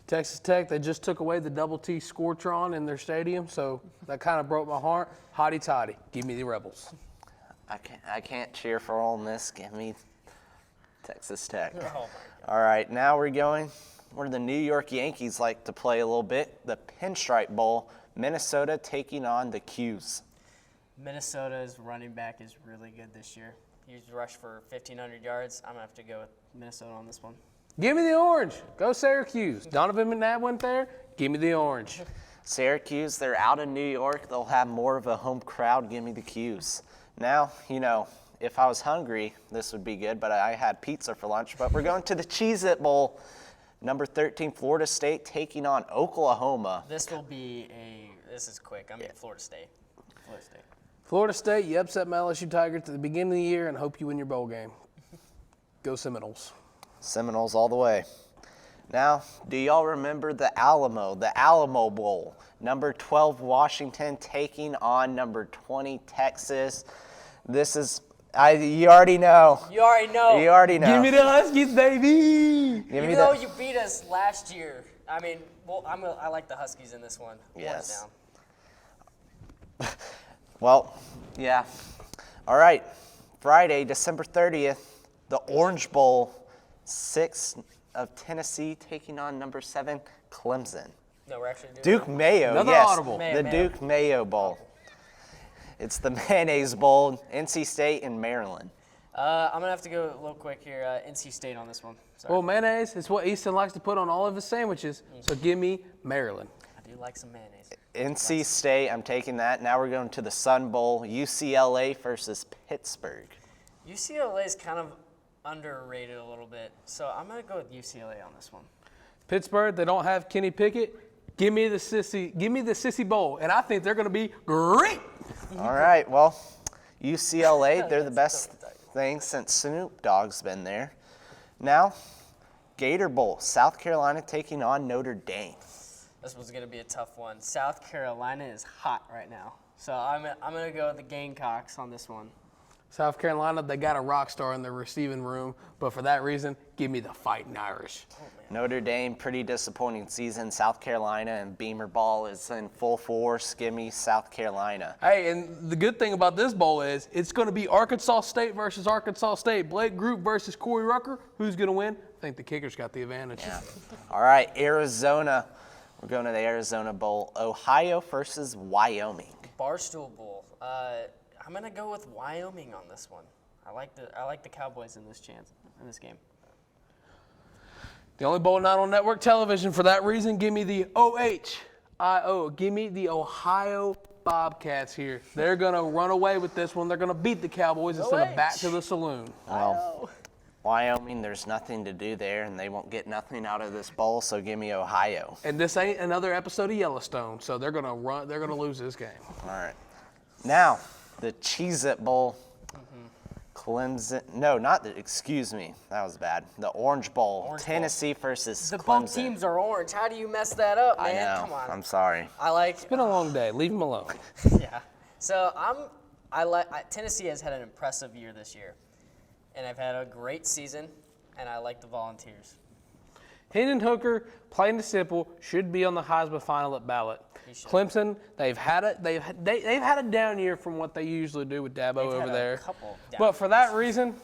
Texas Tech, they just took away the double T Scoretron in their stadium, so that kind of broke my heart. Hotty toddy. Give me the Rebels. I can't cheer for Ole Miss. Give me Texas Tech. Oh my God. All right, now we're going where the New York Yankees like to play a little bit, the Pinstripe Bowl. Minnesota taking on the Qs. Minnesota's running back is really good this year. He's rushed for 1,500 yards. I'm gonna have to go with Minnesota on this one. Give me the orange. Go Syracuse. Donovan McNabb went there. Give me the orange. Syracuse, they're out in New York. They'll have more of a home crowd. Give me the Qs. Now, you know, if I was hungry, this would be good, but I had pizza for lunch. But we're going to the Cheez-It Bowl. Number 13, Florida State taking on Oklahoma. This will be this is quick. I mean, Florida State. Florida State, you upset my LSU Tigers at the beginning of the year and hope you win your bowl game. Go Seminoles. Seminoles all the way. Now, do y'all remember the Alamo Bowl? Number 12 Washington taking on number 20 Texas. This is, you already know. You already know. You already know. Give me the Huskies, baby. Even though you beat us last year, I mean, well, I like the Huskies in this one. Yes. Down. Well, yeah. All right. Friday, December 30th, the Orange Bowl, 6 of Tennessee taking on number 7 Clemson. No, we're actually doing Duke Mayo, Another yes. audible. The Mayo. Duke Mayo Bowl. It's the Mayonnaise Bowl, NC State and Maryland. I'm going to have to go a little quick here. NC State on this one. Sorry. Well, mayonnaise is what Easton likes to put on all of his sandwiches, so give me Maryland. I do like some mayonnaise. NC State, I'm taking that. Now we're going to the Sun Bowl, UCLA versus Pittsburgh. UCLA is kind of underrated a little bit, so I'm going to go with UCLA on this one. Pittsburgh, they don't have Kenny Pickett. Give me the Sissy Bowl, and I think they're going to be great. All right, well, UCLA, they're the best thing since Snoop Dogg's been there. Now, Gator Bowl, South Carolina taking on Notre Dame. This one's going to be a tough one. South Carolina is hot right now, so I'm going to go with the Gamecocks on this one. South Carolina, they got a rock star in their receiving room, but for that reason, give me the Fighting Irish. Notre Dame, pretty disappointing season. South Carolina and Beamer Ball is in full force. Give me South Carolina. Hey, and the good thing about this bowl is it's going to be Arkansas State versus Arkansas State. Blake Group versus Corey Rucker. Who's going to win? I think the kicker's got the advantage. Yeah. All right, Arizona. We're going to the Arizona Bowl. Ohio versus Wyoming. Barstool Bowl. I'm going to go with Wyoming on this one. I like the Cowboys in this game. The only bowl not on network television for that reason, give me the OHIO. Give me the Ohio Bobcats here. They're going to run away with this one. They're going to beat the Cowboys instead of back to the saloon. Well, Wyoming, there's nothing to do there, and they won't get nothing out of this bowl, so give me Ohio. And this ain't another episode of Yellowstone, so they're going to lose this game. All right. Now, the Cheez-It Bowl. Clemson, excuse me, that was bad. The Orange Bowl, Tennessee versus Clemson. Both teams are orange. How do you mess that up, man? I know, Come on. I'm sorry. It's been a long day. Leave them alone. Yeah. So Tennessee has had an impressive year this year, and I've had a great season, and I like the Volunteers. Hendon Hooker, plain and simple, should be on the Heisman final ballot. Clemson, they've had a down year from what they usually do with Dabo over there. But for that reason,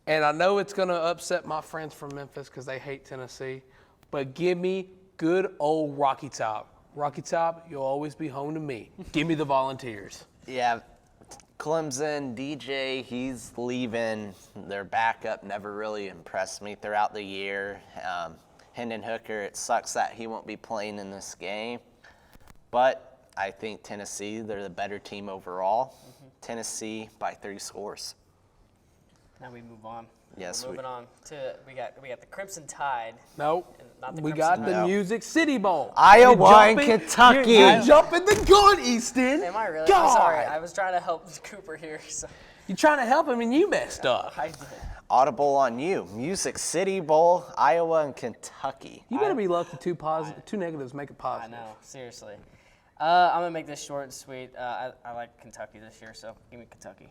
and I know it's going to upset my friends from Memphis because they hate Tennessee, but give me good old Rocky Top. Rocky Top, you'll always be home to me. Give me the Volunteers. Yeah, Clemson, DJ, he's leaving. Their backup never really impressed me throughout the year. Hendon Hooker, it sucks that he won't be playing in this game. But I think Tennessee, they're the better team overall. Tennessee by 3 scores. Now we move on. Yes, We're moving on to we got the Crimson Tide. Nope. Not the We Crimson got the No. Music City Bowl. Iowa and Kentucky. You're jumping the gun, Easton. Am I really? God. I'm sorry. I was trying to help Cooper here. So You're trying to help him and you messed up. I did. Audible on you. Music City Bowl, Iowa and Kentucky. You better be lucky two negatives make it I positive. know. Seriously. I'm gonna make this short and sweet. I like Kentucky this year, so give me Kentucky.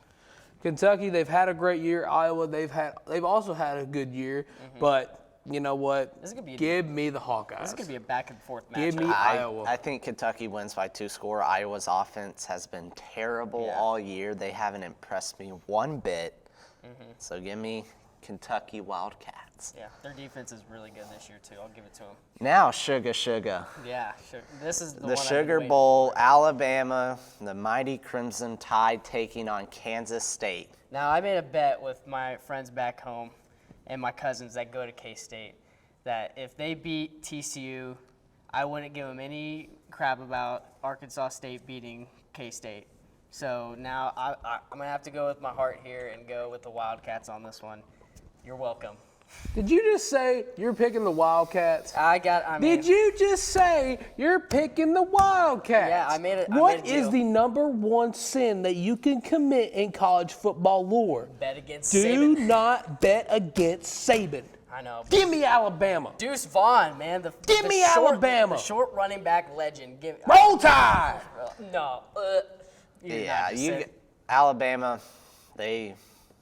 Kentucky, they've had a great year. Iowa, they've also had a good year. But you know what? This is gonna be Give me the Hawkeyes. This is gonna be a back and forth match. Give me I Iowa. think Kentucky wins by 2 scores. Iowa's offense has been terrible all year. They haven't impressed me one bit. So give me Kentucky Wildcats. Yeah, their defense is really good this year too. I'll give it to them. Now, Sugar. Yeah, sure. This is the The one I've been Sugar waiting Bowl, for. Alabama, the mighty Crimson Tide taking on Kansas State. Now, I made a bet with my friends back home and my cousins that go to K-State that if they beat TCU, I wouldn't give them any crap about Arkansas State beating K-State. So now I'm going to have to go with my heart here and go with the Wildcats on this one. You're welcome. Did you just say you're picking the Wildcats? Did you just say you're picking the Wildcats? Yeah, I made it. What is the number one sin that you can commit in college football lore? Bet against Do Saban. not bet against Saban. I know. Give me Alabama. Deuce Vaughn, man. Give me Alabama. The short running back legend. Roll Tide. No. Yeah, Alabama, they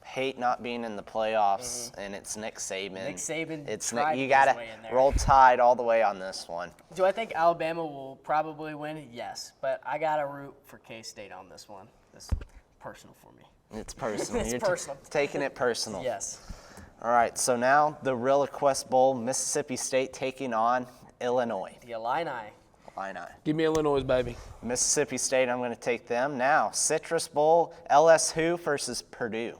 hate not being in the playoffs, and it's Nick Saban. Nick Saban It's tried you his gotta way in there. roll Tide all the way on this one. Do I think Alabama will probably win? Yes, but I gotta root for K-State on this one. This is personal for me. It's personal. It's You're personal. Taking it personal. Yes. All right, so now the Real Quest Bowl, Mississippi State taking on Illinois. The Illini. Give me Illinois, baby. Mississippi State, I'm going to take them. Now, Citrus Bowl, LSU versus Purdue.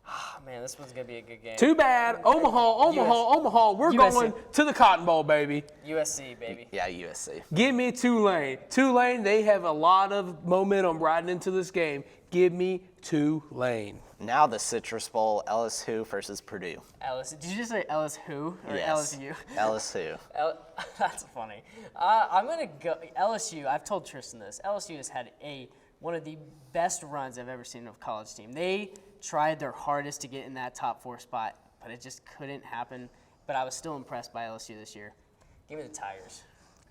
Oh, man, this one's gonna be a good game. Too bad. Omaha. We're USC. going to the Cotton Bowl, baby. USC, baby. Yeah, USC. Give me Tulane. Tulane, they have a lot of momentum riding into this game. Give me Tulane. Now the Citrus Bowl, LSU versus Purdue. LSU. Did you just say LSU or Yes. LSU? LSU. That's funny. I'm gonna go LSU. I've told Tristan this. LSU has had one of the best runs I've ever seen of a college team. They tried their hardest to get in that top 4 spot, but it just couldn't happen. But I was still impressed by LSU this year. Give me the Tigers.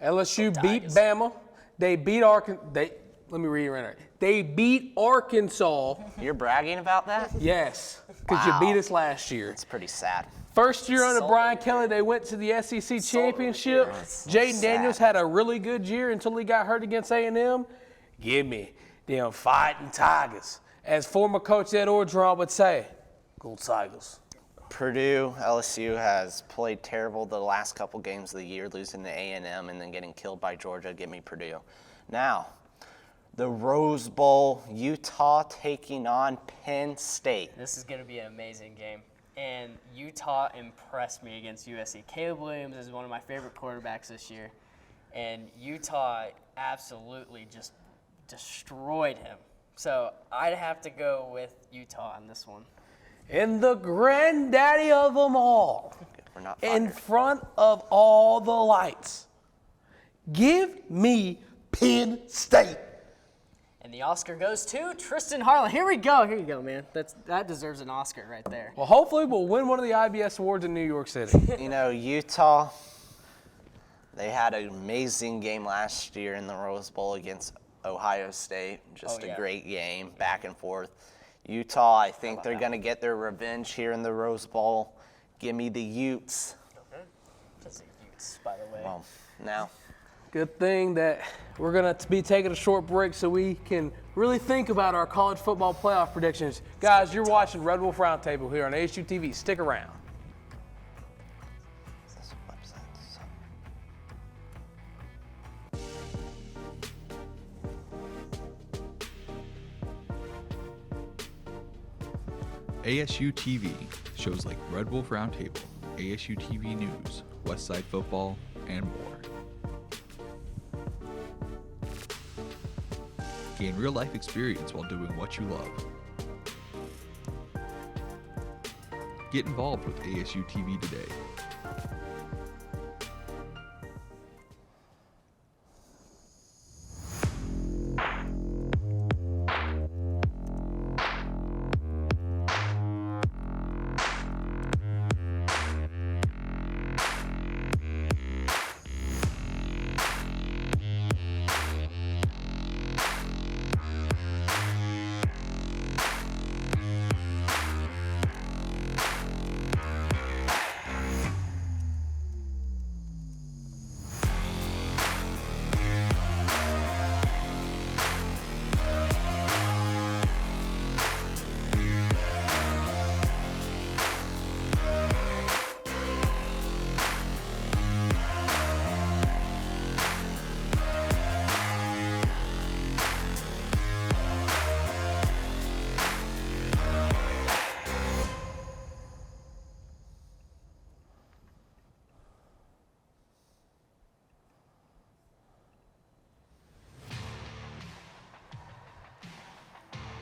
LSU Go beat Tigers. Bama. They beat Arkansas. Let me reiterate. They beat Arkansas. You're bragging about that? Yes, because Wow. you beat us last year. It's pretty sad. First year under Salt Brian of Kelly, they went to the SEC championship. That's Jaden sad. Daniels had a really good year until he got hurt against A&M. Give me them fighting Tigers. As former coach Ed Orgeron would say, go Tigers. Purdue, LSU has played terrible the last couple games of the year, losing to A&M and then getting killed by Georgia. Give me Purdue. Now, the Rose Bowl, Utah taking on Penn State. This is going to be an amazing game. And Utah impressed me against USC. Caleb Williams is one of my favorite quarterbacks this year. And Utah absolutely just destroyed him. So I'd have to go with Utah on this one. And the granddaddy of them all, We're not in fired. front of all the lights, give me Penn State. And the Oscar goes to Tristan Harlan. Here we go. Here you go, man. That deserves an Oscar right there. Well, hopefully we'll win one of the IBS awards in New York City. You know, Utah, they had an amazing game last year in the Rose Bowl against Ohio State. Just Oh, yeah. a great game, back and forth. Utah, I think they're going to get their revenge here in the Rose Bowl. Give me the Utes. Just a Utes, by the way. Well, now, Good thing that we're going to be taking a short break so we can really think about our college football playoff predictions. Guys, you're watching Red Wolf Roundtable here on ASU-TV. Stick around. this website. ASU-TV, shows like Red Wolf Roundtable, ASU-TV News, Westside Football, and more. Gain real-life experience while doing what you love. Get involved with ASU-TV today.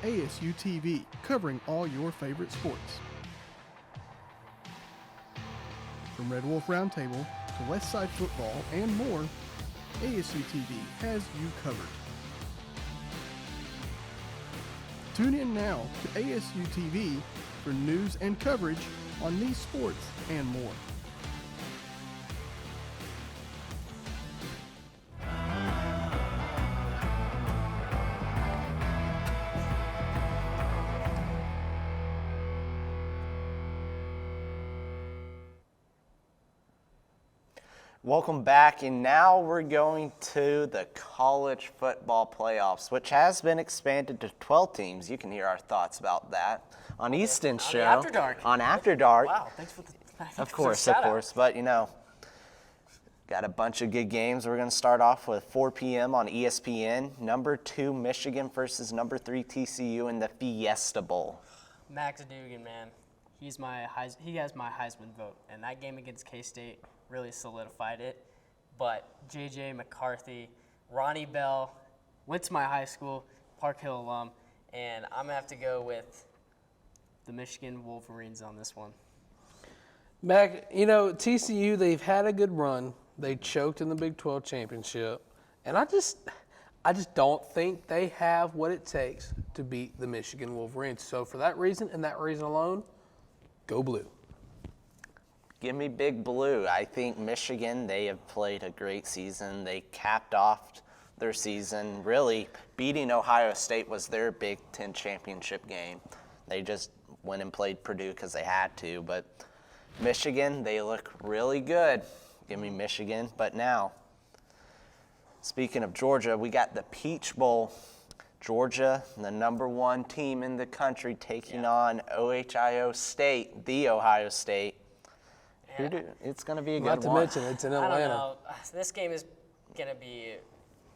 ASU TV, covering all your favorite sports. From Red Wolf Roundtable to Westside football and more, ASU-TV has you covered. Tune in now to ASU-TV for news and coverage on these sports and more. Welcome back, and now we're going to the college football playoffs, which has been expanded to 12 teams. You can hear our thoughts about that on Easton's show. After Dark. On After Dark. Wow, thanks for the Of course. But, got a bunch of good games. We're going to start off with 4 p.m. on ESPN. Number 2, Michigan versus number 3, TCU in the Fiesta Bowl. Max Dugan, man, he has my Heisman vote, and that game against K-State really solidified it. But J.J. McCarthy, Ronnie Bell, went to my high school, Park Hill alum, and I'm going to have to go with the Michigan Wolverines on this one. Mac, TCU, they've had a good run. They choked in the Big 12 championship. And I just don't think they have what it takes to beat the Michigan Wolverines. So for that reason and that reason alone, go blue. Give me Big Blue. I think Michigan, they have played a great season. They capped off their season. Really, beating Ohio State was their Big Ten championship game. They just went and played Purdue because they had to. But Michigan, they look really good. Give me Michigan. But now, speaking of Georgia, we got the Peach Bowl. Georgia, the number 1 team in the country, taking on Ohio State, the Ohio State. It's going to be a good one. Not to mention, it's in Atlanta. I don't know. This game is going to be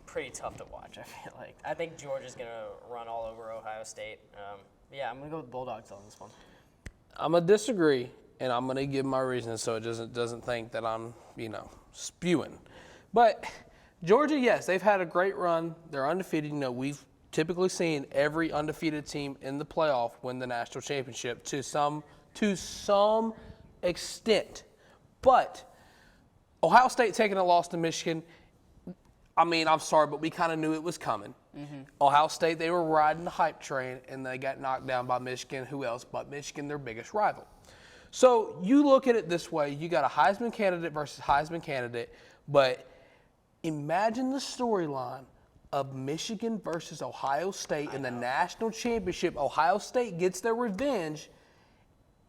pretty tough to watch, I feel like. I think Georgia's going to run all over Ohio State. I'm going to go with Bulldogs on this one. I'm going to disagree, and I'm going to give my reasons so it doesn't think that I'm, spewing. But Georgia, yes, they've had a great run. They're undefeated. We've typically seen every undefeated team in the playoff win the national championship to some extent. But Ohio State taking a loss to Michigan, I'm sorry, but we kind of knew it was coming. Mm-hmm. Ohio State, they were riding the hype train, and they got knocked down by Michigan. Who else but Michigan, their biggest rival? So you look at it this way. You got a Heisman candidate versus Heisman candidate, but imagine the storyline of Michigan versus Ohio State in the national championship. Ohio State gets their revenge.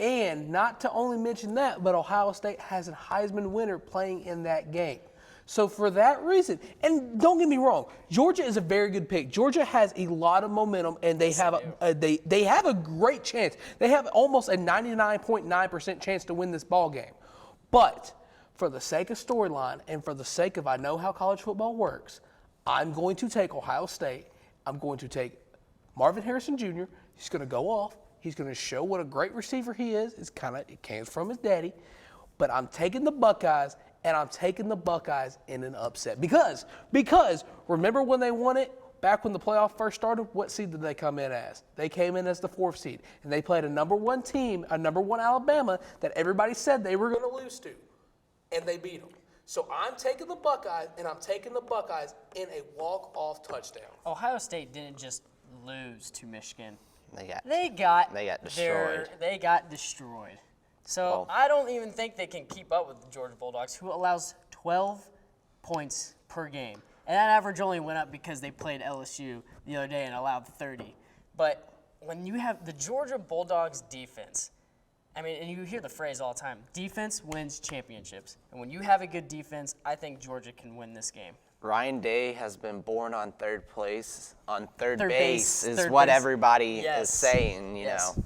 And not to only mention that, but Ohio State has a Heisman winner playing in that game. So for that reason, and don't get me wrong, Georgia is a very good pick. Georgia has a lot of momentum, and they have they have a great chance. They have almost a 99.9% chance to win this ball game. But for the sake of storyline and for the sake of I know how college football works, I'm going to take Ohio State. I'm going to take Marvin Harrison Jr. He's going to go off. He's going to show what a great receiver he is. It came from his daddy. But I'm taking the Buckeyes, and I'm taking the Buckeyes in an upset. Because remember when they won it, back when the playoff first started, what seed did they come in as? They came in as the 4th seed. And they played a number 1 team, a number 1 Alabama, that everybody said they were going to lose to. And they beat them. So I'm taking the Buckeyes, and I'm taking the Buckeyes in a walk-off touchdown. Ohio State didn't just lose to Michigan. They got destroyed. They got destroyed. So I don't even think they can keep up with the Georgia Bulldogs, who allows 12 points per game. And that average only went up because they played LSU the other day and allowed 30. But when you have the Georgia Bulldogs defense, and you hear the phrase all the time, defense wins championships. And when you have a good defense, I think Georgia can win this game. Ryan Day has been born on third base is what everybody is saying, Yes.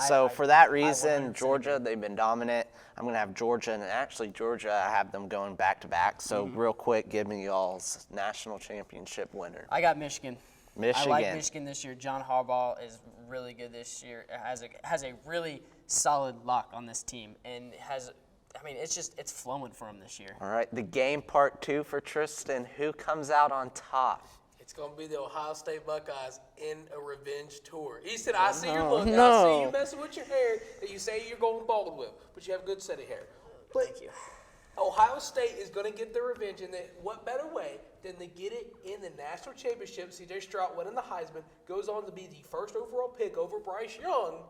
So for that reason, Georgia, they've been dominant. I'm going to have Georgia, and actually Georgia, I have them going back-to-back. So real quick, give me y'all's national championship winner. I got Michigan. Michigan. I like Michigan this year. John Harbaugh is really good this year. Has a really solid lock on this team, and it's flowing for him this year. All right, the game part 2 for Tristan. Who comes out on top? It's going to be the Ohio State Buckeyes in a revenge tour. He said, I see your look. I see you messing with your hair that you say you're going bald with, but you have a good set of hair. But Thank you. Ohio State is going to get their revenge, and what better way than to get it in the national championship? C.J. Stroud winning the Heisman, goes on to be the first overall pick over Bryce Young,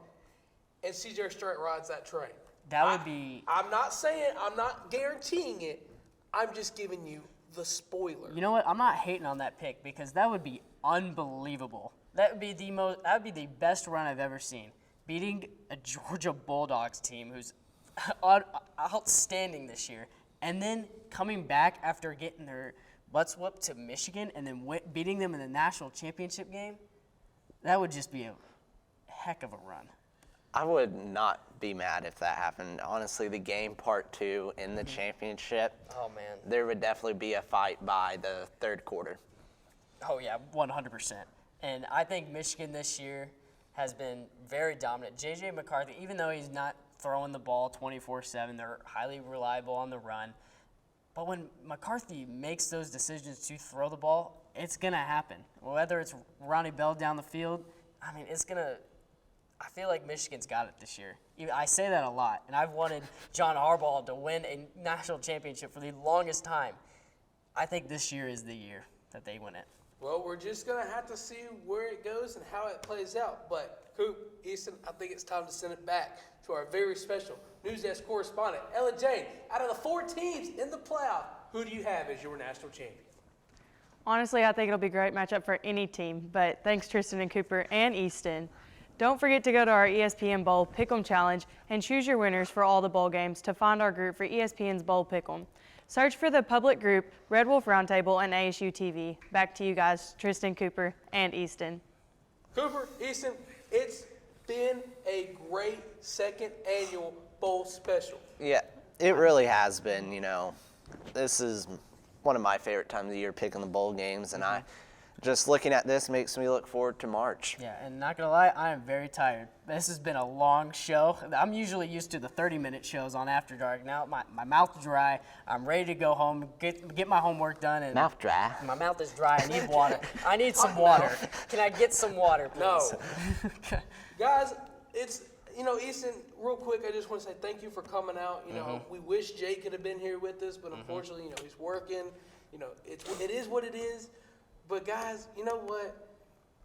and C.J. Stroud rides that train. That would be. I'm not guaranteeing it. I'm just giving you the spoiler. You know what? I'm not hating on that pick because that would be unbelievable. That would be the best run I've ever seen. Beating a Georgia Bulldogs team who's outstanding this year, and then coming back after getting their butts whooped to Michigan and then beating them in the national championship game. That would just be a heck of a run. I would not be mad if that happened. Honestly, the game part 2 in the championship, Oh man. there would definitely be a fight by the third quarter. Oh yeah, 100%. And I think Michigan this year has been very dominant. J.J. McCarthy, even though he's not throwing the ball 24/7, they're highly reliable on the run. But when McCarthy makes those decisions to throw the ball, it's going to happen. Whether it's Ronnie Bell down the field, I mean, it's going to – I feel like Michigan's got it this year. I say that a lot, and I've wanted John Harbaugh to win a national championship for the longest time. I think this year is the year that they win it. Well, we're just going to have to see where it goes and how it plays out. But, Coop, Easton, I think it's time to send it back to our very special News Desk correspondent, Ella Jane. Out of the 4 teams in the playoff, who do you have as your national champion? Honestly, I think it'll be a great matchup for any team, but thanks Tristan and Cooper and Easton. Don't forget to go to our ESPN Bowl Pick'em Challenge and choose your winners for all the bowl games to find our group for ESPN's Bowl Pick'em. Search for the public group Red Wolf Roundtable and ASU-TV. Back to you guys, Tristan, Cooper, and Easton. Cooper, Easton, it's been a great second annual bowl special. Yeah, it really has been, you know. This is one of my favorite times of the year, picking the bowl games, and just looking at this makes me look forward to March. Yeah, and not going to lie, I am very tired. This has been a long show. I'm usually used to the 30-minute shows on After Dark. Now my mouth's dry. I'm ready to go home, get my homework done. And Mouth dry. My mouth is dry. I need water. I need some water. Can I get some water, please? No. Guys, it's, you know, Easton, real quick, I just want to say thank you for coming out. You know, we wish Jay could have been here with us, but unfortunately, you know, he's working. You know, it is what it is. But, guys, you know what?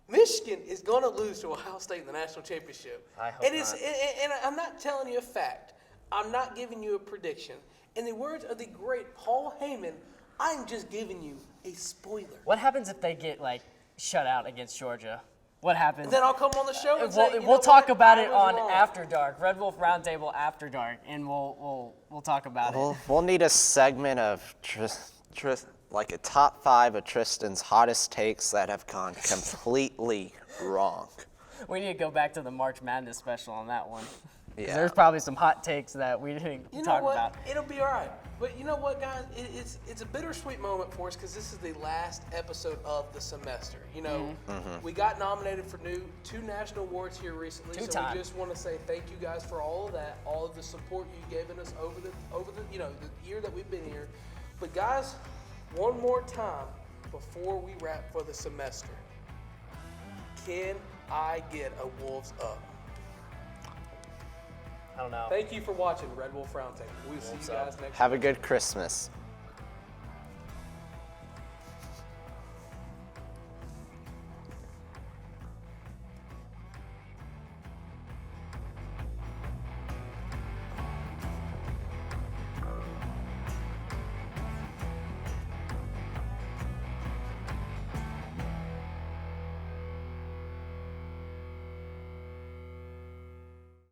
Michigan is going to lose to Ohio State in the national championship. I hope and not. And I'm not telling you a fact. I'm not giving you a prediction. In the words of the great Paul Heyman, I'm just giving you a spoiler. What happens if they get, like, shut out against Georgia? What happens? Then I'll come on the show and say, we'll talk about I it was on wrong. After Dark, Red Wolf Roundtable After Dark, and we'll talk about it. We'll need a segment of like a top 5 of Tristan's hottest takes that have gone completely wrong. We need to go back to the March Madness special on that one. 'Cause Yeah. there's probably some hot takes that we didn't You know talk what? about. It'll be all right. But you know what, guys? It's a bittersweet moment for us because this is the last episode of the semester. You know, we got nominated for 2 national awards here recently. So Two-time. we just want to say thank you guys for all of that, all of the support you've given us over the you know the year that we've been here. But guys, one more time before we wrap for the semester. Can I get a Wolves up? I don't know. Thank you for watching Red Wolf Roundtable. We'll see you Wolves up. guys next Have a good Christmas.